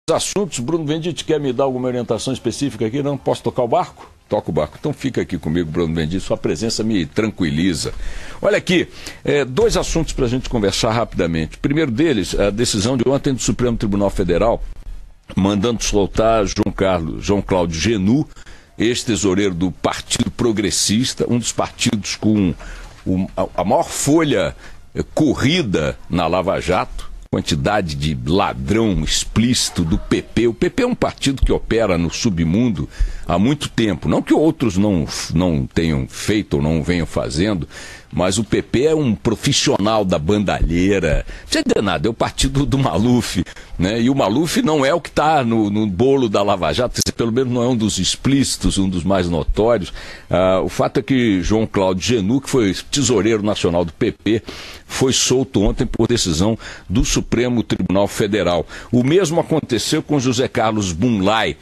Assuntos. Bruno Venditti quer me dar alguma orientação específica aqui? Não posso tocar o barco? Toca o barco. Então fica aqui comigo, Bruno Venditti, sua presença me tranquiliza. Olha aqui, dois assuntos para a gente conversar rapidamente. O primeiro deles, a decisão de ontem do Supremo Tribunal Federal, mandando soltar João Cláudio Genot, ex-tesoureiro do Partido Progressista, um dos partidos com a maior folha corrida na Lava Jato, quantidade de ladrão explícito do PP. O PP é um partido que opera no submundo há muito tempo. Não que outros não tenham feito ou não venham fazendo, mas o PP é um profissional da bandalheira. Não precisa dizer nada, é o partido do Maluf, né? E o Maluf não é o que está no bolo da Lava Jato, pelo menos não é um dos explícitos, um dos mais notórios. O fato é que João Cláudio Genot, que foi tesoureiro nacional do PP, foi solto ontem por decisão do Supremo Tribunal Federal. O mesmo aconteceu com José Carlos Bunlai,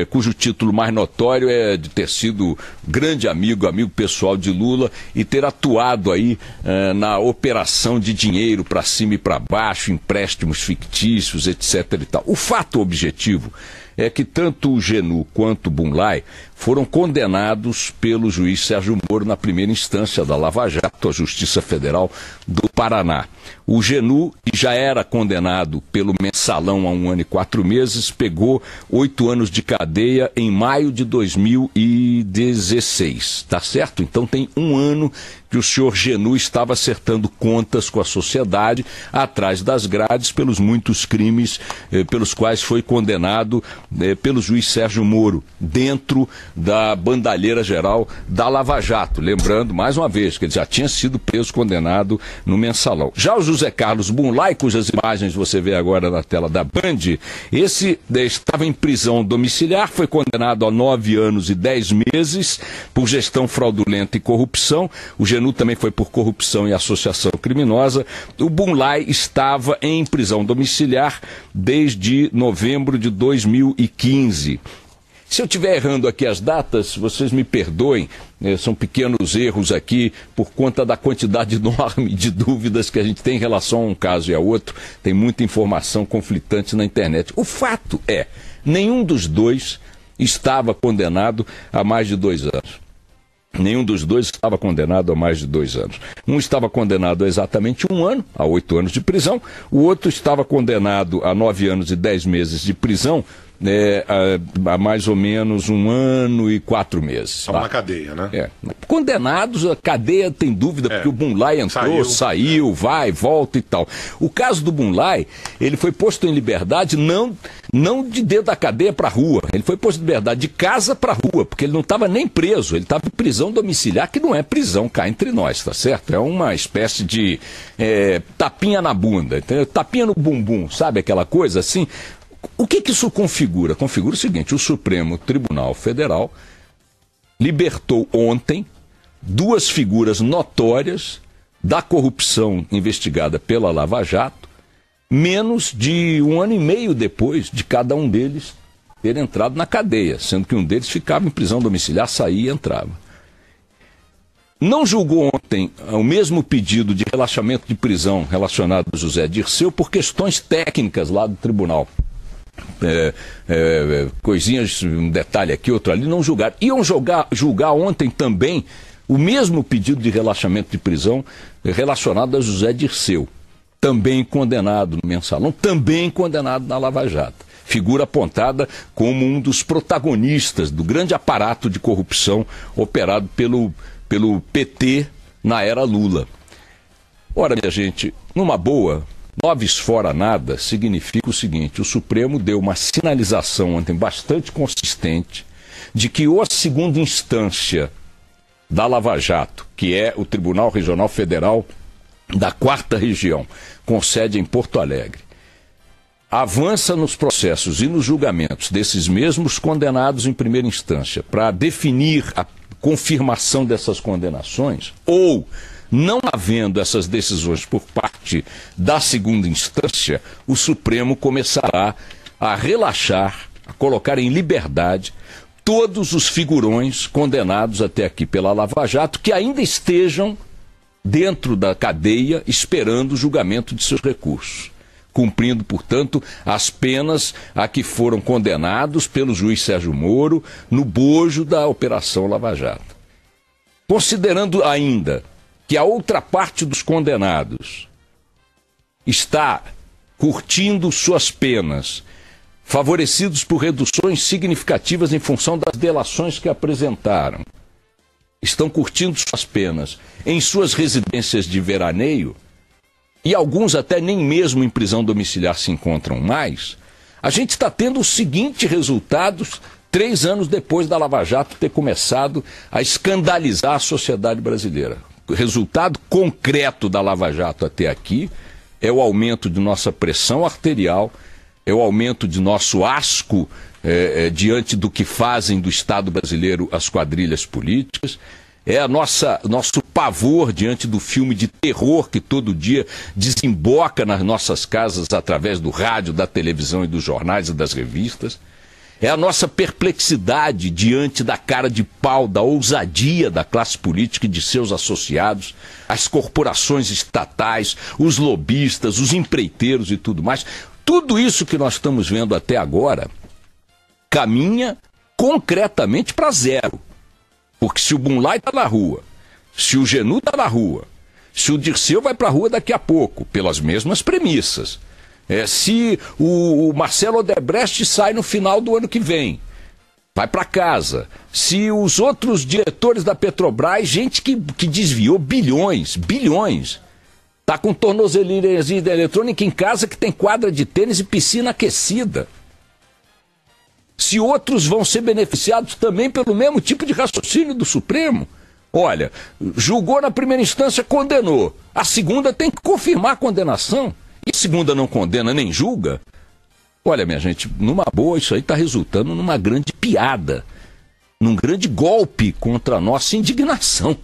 cujo título mais notório é de ter sido grande amigo pessoal de Lula e ter atuado aí na operação de dinheiro para cima e para baixo, empréstimos fictícios, etc. e tal. O fato objetivo é que tanto o Genot quanto o Bunlai foram condenados pelo juiz Sérgio Moro na primeira instância da Lava Jato, a Justiça Federal do Paraná. O Genot, que já era condenado pelo mensalão há 1 ano e 4 meses, pegou 8 anos de cadeia em maio de 2016, tá certo? Então tem 1 ano que o senhor Genot estava acertando contas com a sociedade atrás das grades pelos muitos crimes pelos quais foi condenado pelo juiz Sérgio Moro, dentro da bandalheira geral da Lava Jato. Lembrando, mais uma vez, que ele já tinha sido preso, condenado no mensalão. Já o José Carlos Bunlai, cujas imagens você vê agora na tela da Band, esse estava em prisão domiciliar, foi condenado a 9 anos e 10 meses por gestão fraudulenta e corrupção. O Genot também foi por corrupção e associação criminosa. O Bunlai estava em prisão domiciliar desde novembro de 2015. Se eu estiver errando aqui as datas, vocês me perdoem, são pequenos erros aqui por conta da quantidade enorme de dúvidas que a gente tem em relação a um caso e a outro. Tem muita informação conflitante na internet. O fato é, nenhum dos dois estava condenado a mais de 2 anos. Nenhum dos dois estava condenado a mais de 2 anos. Um estava condenado a exatamente 1 ano, a 8 anos de prisão. O outro estava condenado a 9 anos e 10 meses de prisão, há mais ou menos 1 ano e 4 meses. Estão na cadeia, né? Condenados, a cadeia tem dúvida, porque o Bunlai entrou, saiu, vai, volta e tal. O caso do Bunlai, ele foi posto em liberdade não de dentro da cadeia para a rua, ele foi posto em liberdade de casa para a rua, porque ele não estava nem preso, ele estava em prisão domiciliar, que não é prisão cá entre nós, tá certo? É uma espécie de tapinha na bunda, entendeu? Tapinha no bumbum, sabe aquela coisa assim? O que isso configura? Configura o seguinte: o Supremo Tribunal Federal libertou ontem 2 figuras notórias da corrupção investigada pela Lava Jato, menos de 1 ano e meio depois de cada um deles ter entrado na cadeia, sendo que um deles ficava em prisão domiciliar, saía e entrava. Não julgou ontem o mesmo pedido de relaxamento de prisão relacionado a José Dirceu por questões técnicas lá do tribunal. Coisinhas, um detalhe aqui, outro ali, não julgaram. Iam julgar ontem também o mesmo pedido de relaxamento de prisão relacionado a José Dirceu, também condenado no mensalão, também condenado na Lava Jato. Figura apontada como um dos protagonistas do grande aparato de corrupção operado pelo PT na era Lula. Ora, minha gente, numa boa, noves fora nada significa o seguinte: o Supremo deu uma sinalização ontem bastante consistente de que a segunda instância da Lava Jato, que é o Tribunal Regional Federal da 4ª Região, com sede em Porto Alegre, avança nos processos e nos julgamentos desses mesmos condenados em primeira instância para definir a confirmação dessas condenações, ou não havendo essas decisões por parte da segunda instância, o Supremo começará a relaxar, a colocar em liberdade todos os figurões condenados até aqui pela Lava Jato que ainda estejam dentro da cadeia esperando o julgamento de seus recursos. cumprindo, portanto, as penas a que foram condenados pelo juiz Sérgio Moro no bojo da Operação Lava Jato. Considerando ainda que a outra parte dos condenados está curtindo suas penas, favorecidos por reduções significativas em função das delações que apresentaram, estão curtindo suas penas em suas residências de veraneio, e alguns até nem mesmo em prisão domiciliar se encontram mais, a gente está tendo os seguintes resultados 3 anos depois da Lava Jato ter começado a escandalizar a sociedade brasileira. O resultado concreto da Lava Jato até aqui é o aumento de nossa pressão arterial, é o aumento de nosso asco diante do que fazem do Estado brasileiro as quadrilhas políticas, é nosso pavor diante do filme de terror que todo dia desemboca nas nossas casas através do rádio, da televisão e dos jornais e das revistas. É a nossa perplexidade diante da cara de pau, da ousadia da classe política e de seus associados, as corporações estatais, os lobistas, os empreiteiros e tudo mais. Tudo isso que nós estamos vendo até agora caminha concretamente para zero. Porque se o Bunlai está na rua, se o Genu está na rua, se o Dirceu vai para a rua daqui a pouco, pelas mesmas premissas, se o Marcelo Odebrecht sai no final do ano que vem, vai para casa, se os outros diretores da Petrobras, gente que desviou bilhões, está com tornozeleira eletrônica em casa que tem quadra de tênis e piscina aquecida. Se outros vão ser beneficiados também pelo mesmo tipo de raciocínio do Supremo. Olha, julgou na primeira instância, condenou. A segunda tem que confirmar a condenação. E a segunda não condena nem julga. Olha, minha gente, numa boa, isso aí está resultando numa grande piada. Num grande golpe contra a nossa indignação.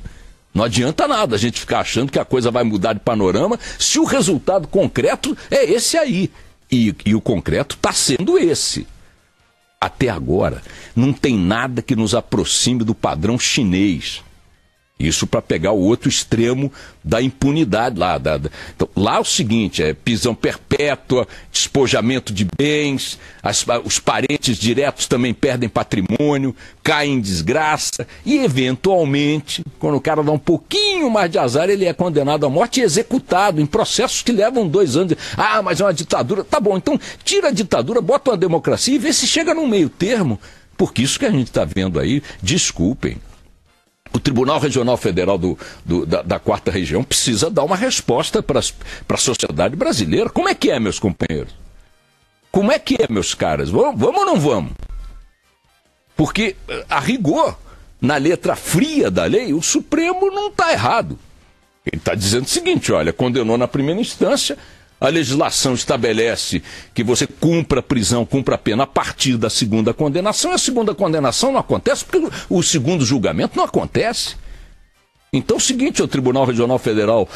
Não adianta nada a gente ficar achando que a coisa vai mudar de panorama se o resultado concreto é esse aí. E o concreto está sendo esse. Até agora, não tem nada que nos aproxime do padrão chinês. Isso para pegar o outro extremo da impunidade lá. Então, lá é o seguinte, prisão perpétua, despojamento de bens, os parentes diretos também perdem patrimônio, caem em desgraça e, eventualmente, quando o cara dá um pouquinho mais de azar, ele é condenado à morte e executado em processos que levam 2 anos. Ah, mas é uma ditadura. Tá bom, então tira a ditadura, bota uma democracia e vê se chega num meio termo, porque isso que a gente está vendo aí, desculpem, o Tribunal Regional Federal da 4ª Região precisa dar uma resposta para a sociedade brasileira. Como é que é, meus companheiros? Como é que é, meus caras? Vamos ou não vamos? Porque, a rigor, na letra fria da lei, o Supremo não está errado. Ele está dizendo o seguinte, olha, condenou na primeira instância, a legislação estabelece que você cumpra a prisão, cumpra a pena a partir da segunda condenação, e a segunda condenação não acontece porque o segundo julgamento não acontece. Então é o seguinte, o Tribunal Regional Federal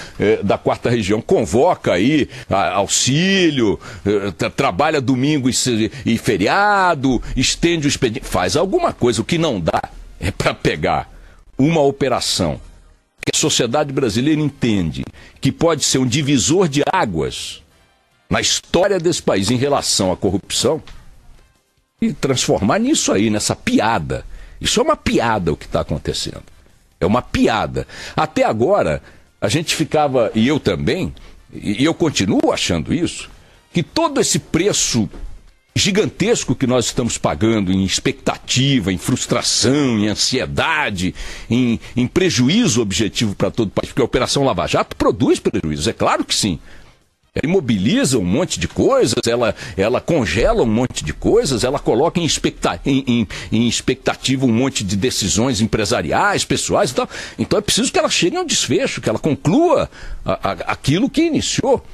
da 4ª Região convoca aí auxílio, trabalha domingo e feriado, estende o expediente, faz alguma coisa. O que não dá é para pegar uma operação que a sociedade brasileira entende que pode ser um divisor de águas na história desse país em relação à corrupção e transformar nisso aí, nessa piada. Isso é uma piada o que está acontecendo. É uma piada. Até agora, a gente ficava, e eu também, e eu continuo achando isso, que todo esse preço gigantesco que nós estamos pagando em expectativa, em frustração, em ansiedade, em prejuízo objetivo para todo o país, porque a Operação Lava Jato produz prejuízos, é claro que sim. Ela imobiliza um monte de coisas, ela congela um monte de coisas, ela coloca em expectativa um monte de decisões empresariais, pessoais e tal. Então é preciso que ela chegue a um desfecho, que ela conclua aquilo que iniciou,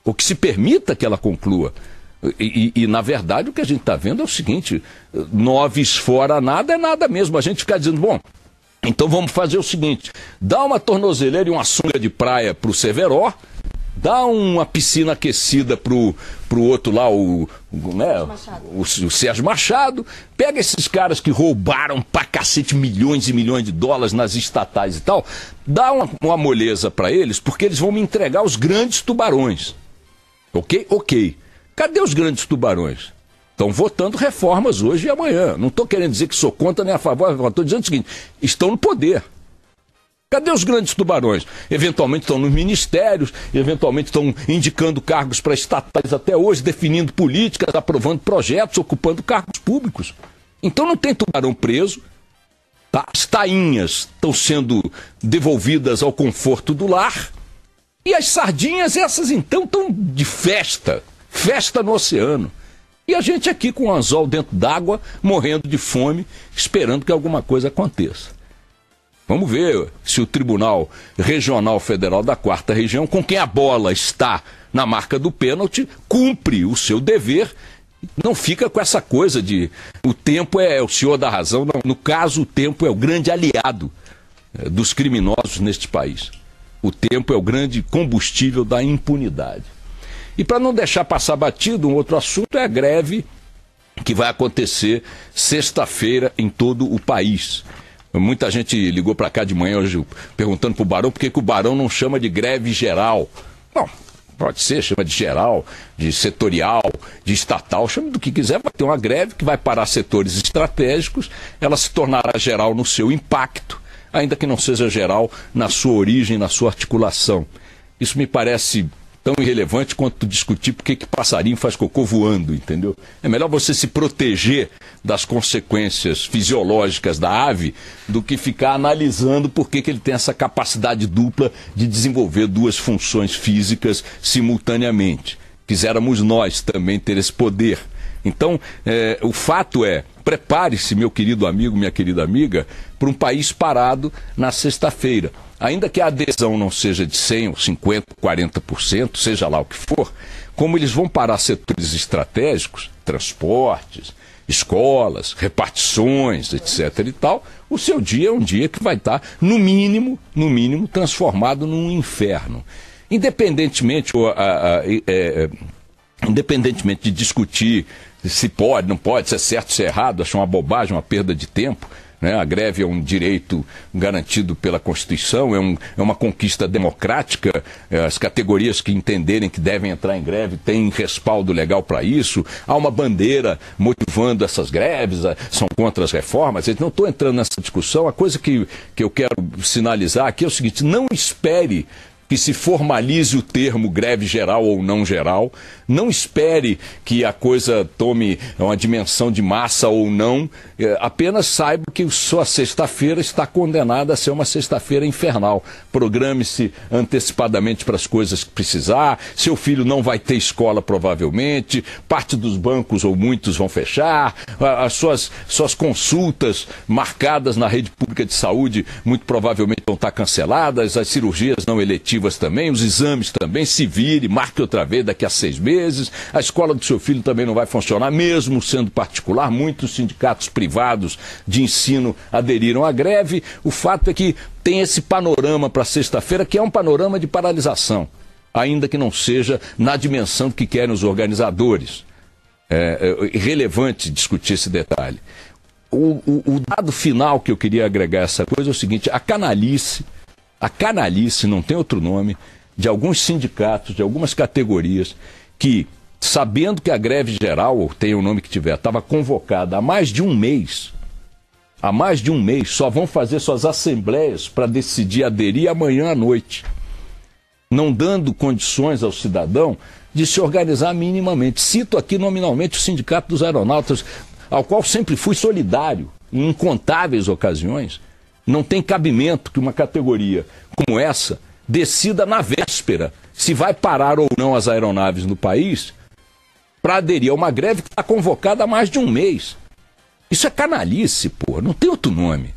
ou que se permita que ela conclua. E na verdade o que a gente está vendo é o seguinte, 9 fora nada é nada mesmo, a gente fica dizendo, bom, então vamos fazer o seguinte, dá uma tornozeleira e uma sunga de praia para o Severo, dá uma piscina aquecida pro outro lá, o Sérgio Machado, pega esses caras que roubaram pra cacete milhões e milhões de dólares nas estatais e tal, dá uma moleza para eles, porque eles vão me entregar os grandes tubarões. Ok? Ok. Cadê os grandes tubarões? Estão votando reformas hoje e amanhã. Não estou querendo dizer que sou contra nem a favor, estou dizendo o seguinte, estão no poder. Cadê os grandes tubarões? Eventualmente estão nos ministérios, eventualmente estão indicando cargos para estatais até hoje, definindo políticas, aprovando projetos, ocupando cargos públicos. Então não tem tubarão preso, tá? As tainhas estão sendo devolvidas ao conforto do lar, e as sardinhas, essas então, estão de festa, festa no oceano. E a gente aqui com o anzol dentro d'água, morrendo de fome, esperando que alguma coisa aconteça. Vamos ver se o Tribunal Regional Federal da 4ª Região, com quem a bola está na marca do pênalti, cumpre o seu dever, não fica com essa coisa de o tempo é o senhor da razão. Não, no caso, o tempo é o grande aliado dos criminosos neste país. O tempo é o grande combustível da impunidade. E para não deixar passar batido, um outro assunto é a greve que vai acontecer sexta-feira em todo o país. Muita gente ligou para cá de manhã hoje perguntando para o Barão por que o Barão não chama de greve geral. Bom, pode ser, chama de geral, de setorial, de estatal, chame do que quiser. Vai ter uma greve que vai parar setores estratégicos, ela se tornará geral no seu impacto, ainda que não seja geral na sua origem, na sua articulação. Isso me parece tão irrelevante quanto discutir por que passarinho faz cocô voando, entendeu? É melhor você se proteger das consequências fisiológicas da ave do que ficar analisando por que ele tem essa capacidade dupla de desenvolver duas funções físicas simultaneamente. Quiséramos nós também ter esse poder. Então, o fato é, prepare-se, meu querido amigo, minha querida amiga, para um país parado na sexta-feira. Ainda que a adesão não seja de 100%, 50%, 40%, seja lá o que for, como eles vão parar setores estratégicos, transportes, escolas, repartições, etc. e tal, o seu dia é um dia que vai estar, no mínimo, transformado num inferno. Independentemente de discutir se pode, não pode, se é certo, se é errado, acho uma bobagem, uma perda de tempo, né? A greve é um direito garantido pela Constituição, é uma conquista democrática, as categorias que entenderem que devem entrar em greve têm respaldo legal para isso, há uma bandeira motivando essas greves, são contra as reformas. Não estou entrando nessa discussão, a coisa que eu quero sinalizar aqui é o seguinte: não espere que se formalize o termo greve geral ou não geral, não espere que a coisa tome uma dimensão de massa ou não, apenas saiba que sua sexta-feira está condenada a ser uma sexta-feira infernal. Programe-se antecipadamente para as coisas que precisar, seu filho não vai ter escola provavelmente, parte dos bancos ou muitos vão fechar, as suas consultas marcadas na rede pública de saúde muito provavelmente vão estar canceladas, as cirurgias não eletivas também, os exames também, se vire, marque outra vez daqui a 6 meses, a escola do seu filho também não vai funcionar, mesmo sendo particular. Muitos sindicatos privados de ensino aderiram à greve. O fato é que tem esse panorama para sexta-feira, que é um panorama de paralisação, ainda que não seja na dimensão que querem os organizadores. É irrelevante discutir esse detalhe. O dado final que eu queria agregar a essa coisa é o seguinte: a canalice, não tem outro nome, de alguns sindicatos, de algumas categorias, que, sabendo que a greve geral, ou tenha o nome que tiver, estava convocada há mais de um mês, só vão fazer suas assembleias para decidir aderir amanhã à noite, não dando condições ao cidadão de se organizar minimamente. Cito aqui nominalmente o Sindicato dos Aeronautas, ao qual sempre fui solidário, em incontáveis ocasiões. Não tem cabimento que uma categoria como essa decida na véspera se vai parar ou não as aeronaves no país para aderir a uma greve que está convocada há mais de um mês. Isso é canalice, porra, não tem outro nome.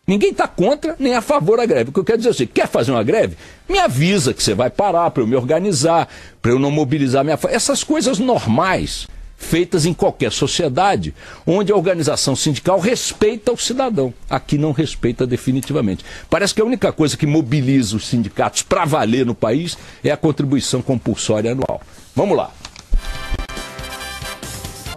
Ninguém está contra nem a favor da greve. O que eu quero dizer é assim: quer fazer uma greve? Me avisa que você vai parar para eu me organizar, para eu não mobilizar minha... Essas coisas normais, feitas em qualquer sociedade, onde a organização sindical respeita o cidadão. Aqui não respeita definitivamente. Parece que a única coisa que mobiliza os sindicatos para valer no país é a contribuição compulsória anual. Vamos lá.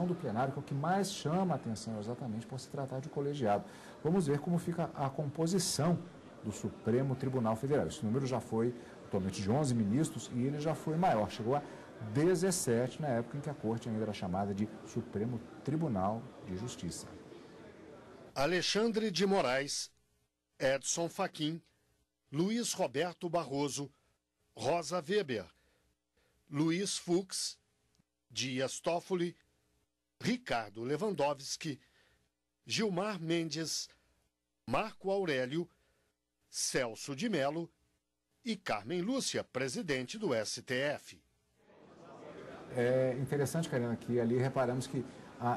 Do plenário, que é o que mais chama a atenção exatamente por se tratar de colegiado. Vamos ver como fica a composição do Supremo Tribunal Federal. Esse número já foi atualmente de 11 ministros e ele já foi maior, chegou a 17, na época em que a Corte ainda era chamada de Supremo Tribunal de Justiça. Alexandre de Moraes, Edson Fachin, Luiz Roberto Barroso, Rosa Weber, Luiz Fux, Dias Toffoli, Ricardo Lewandowski, Gilmar Mendes, Marco Aurélio, Celso de Mello e Carmen Lúcia, presidente do STF. É interessante, Karina, que ali reparamos que,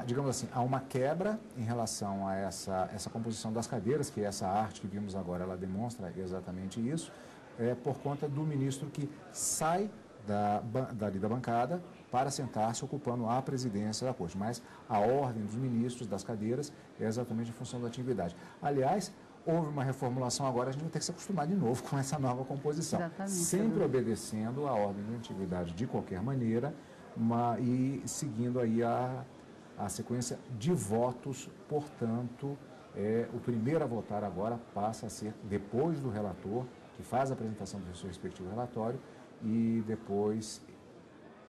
digamos assim, há uma quebra em relação a essa composição das cadeiras, que essa arte que vimos agora, ela demonstra exatamente isso, por conta do ministro que sai da bancada para sentar-se ocupando a presidência da Corte. Mas a ordem dos ministros das cadeiras é exatamente em função da atividade. Aliás, houve uma reformulação agora, a gente vai ter que se acostumar de novo com essa nova composição. Exatamente. Sempre obedecendo a ordem de atividade de qualquer maneira, e seguindo aí a sequência de votos. Portanto, o primeiro a votar agora passa a ser depois do relator, que faz a apresentação do seu respectivo relatório, e depois